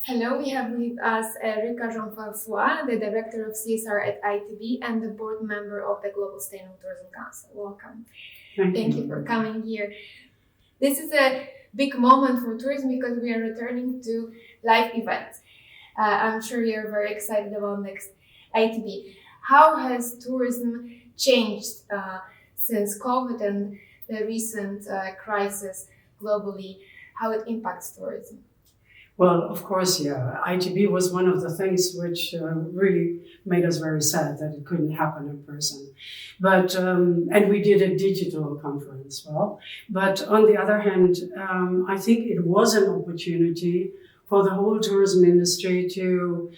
Hello, we have with us Rika Jean Francois, the Director of CSR at ITB and the board member of the Global Sustainable Tourism Council. Welcome. Thank you for coming here. This is a big moment for tourism because we are returning to live events. I'm sure you're very excited about next ITB. How has tourism changed since COVID and the recent crisis globally? How it impacts tourism? Well, of course, yeah. ITB was one of the things which really made us very sad that it couldn't happen in person. But, and we did a digital conference, but on the other hand, I think it was an opportunity for the whole tourism industry to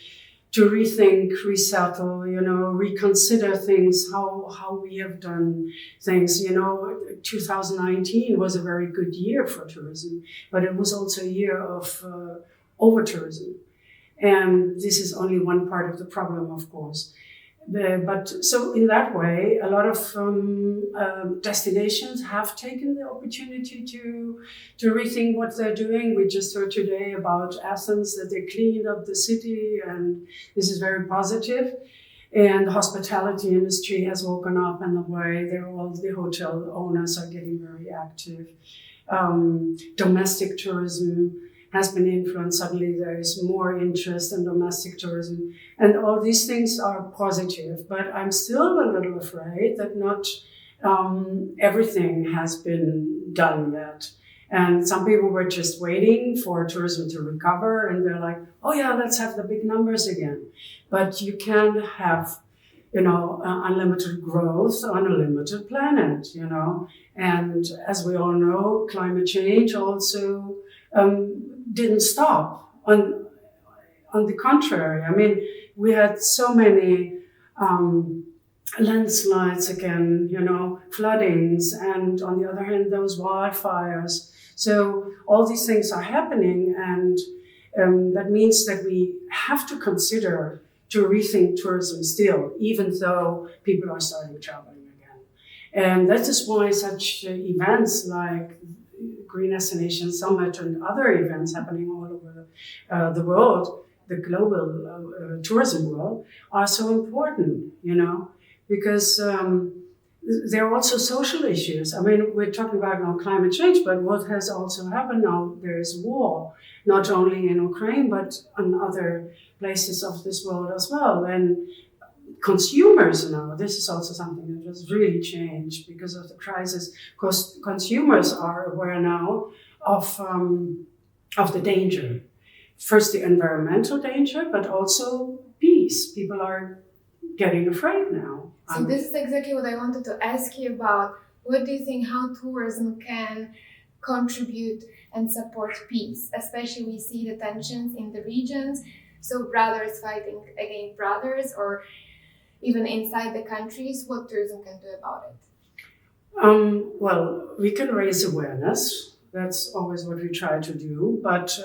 rethink, resettle, reconsider things, how we have done things. 2019 was a very good year for tourism, but it was also a year of over-tourism. And this is only one part of the problem, of course. But so in that way, a lot of destinations have taken the opportunity to rethink what they're doing. We just heard today about Athens, that they cleaned up the city, and this is very positive. And the hospitality industry has woken up in the way all the hotel owners are getting very active. Domestic tourism has been influenced. Suddenly there is more interest in domestic tourism. And all these things are positive, but I'm still a little afraid that not everything has been done yet. And some people were just waiting for tourism to recover, and they're like, oh yeah, let's have the big numbers again. But you can't have, unlimited growth on a limited planet, And as we all know, climate change also didn't stop. On the contrary, we had so many landslides again, floodings, and on the other hand, those wildfires. So all these things are happening, and that means that we have to consider to rethink tourism still, even though people are starting traveling again. And that is why such events like Green Destination Summit and other events happening all over the world, the global tourism world, are so important, because there are also social issues. We're talking about now climate change, but what has also happened now, there is war, not only in Ukraine, but in other places of this world as well. And consumers now, this is also something that has really changed because of the crisis, because consumers are aware now of the danger. First, the environmental danger, but also peace. People are getting afraid now. So this is exactly what I wanted to ask you about. What do you think how tourism can contribute and support peace? Especially we see the tensions in the regions, so brothers fighting against brothers, or even inside the countries. What tourism can do about it? Well, we can raise awareness. That's always what we try to do. But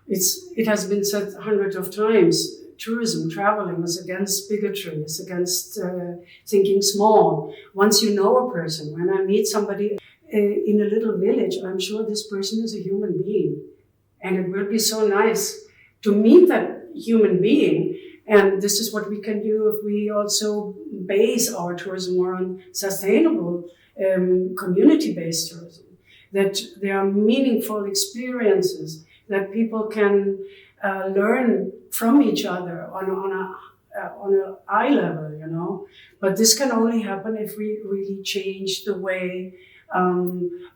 it has been said hundreds of times, tourism, traveling is against bigotry, is against thinking small. Once you know a person, when I meet somebody in a little village, I'm sure this person is a human being. And it will be so nice to meet that human being. And this is what we can do if we also base our tourism more on sustainable, community-based tourism, that there are meaningful experiences, that people can learn from each other on an eye level, But this can only happen if we really change the way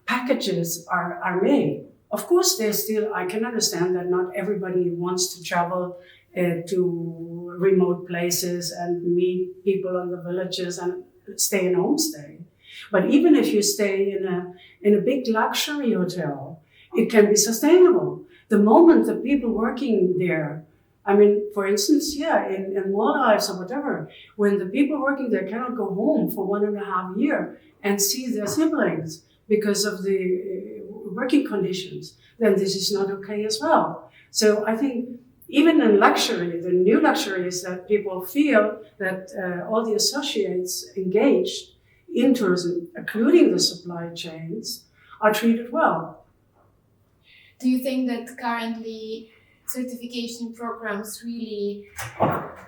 packages are made. Of course, I can understand that not everybody wants to travel to remote places and meet people in the villages and stay in homestay. But even if you stay in a big luxury hotel, it can be sustainable. The moment the people working there, for instance, in Maldives or whatever, when the people working there cannot go home for 1.5 years and see their siblings because of the working conditions, then this is not okay as well. So I think even in luxury, the new luxury is that people feel that all the associates engaged in tourism, including the supply chains, are treated well. Do you think that currently certification programs really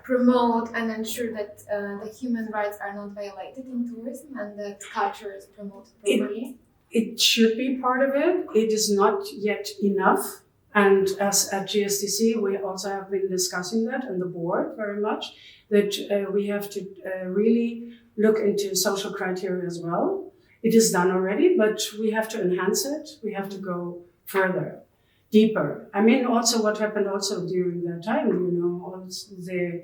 promote and ensure that the human rights are not violated in tourism and that culture is promoted properly? It should be part of it. It is not yet enough. And as at GSTC, we also have been discussing that in the board very much, that we have to really look into social criteria as well. It is done already, but we have to enhance it. We have to go further, deeper. I mean, also what happened also during that time, all the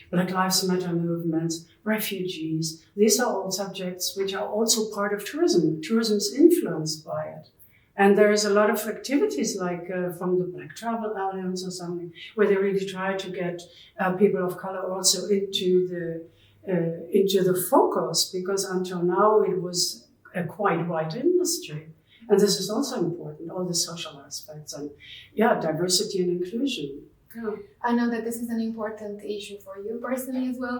Black Lives Matter movements, refugees. These are all subjects which are also part of tourism. Tourism is influenced by it. And there is a lot of activities like from the Black Travel Alliance or something, where they really try to get people of color also into the focus, because until now it was a quite white industry. And this is also important, all the social aspects and diversity and inclusion. Yeah. I know that this is an important issue for you personally as well.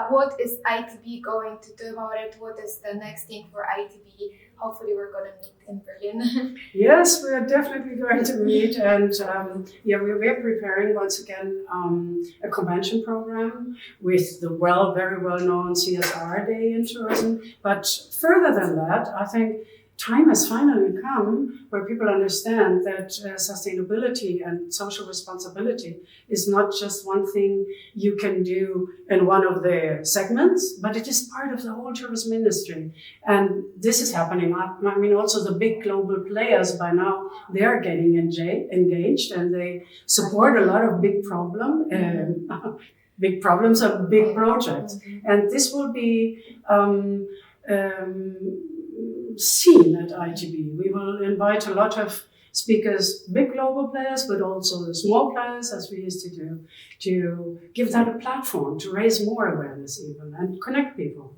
What is ITB going to do about it? What is the next thing for ITB? Hopefully we're going to meet in Berlin. Yes, we are definitely going to meet. And we're preparing once again a convention program with the very well-known CSR Day in tourism. But further than that, I think time has finally come where people understand that sustainability and social responsibility is not just one thing you can do in one of the segments, but it is part of the whole tourism industry. And this is happening. I mean, also the big global players by now, they are getting engaged and they support a lot of big problems and big projects. And this will be seen at ITB. We will invite a lot of speakers, big global players, but also the small players, as we used to do, to give that a platform, to raise more awareness even, and connect people.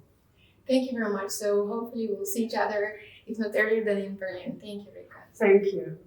Thank you very much. So hopefully we'll see each other, if not earlier than in Berlin. Thank you, Rika. Thank you.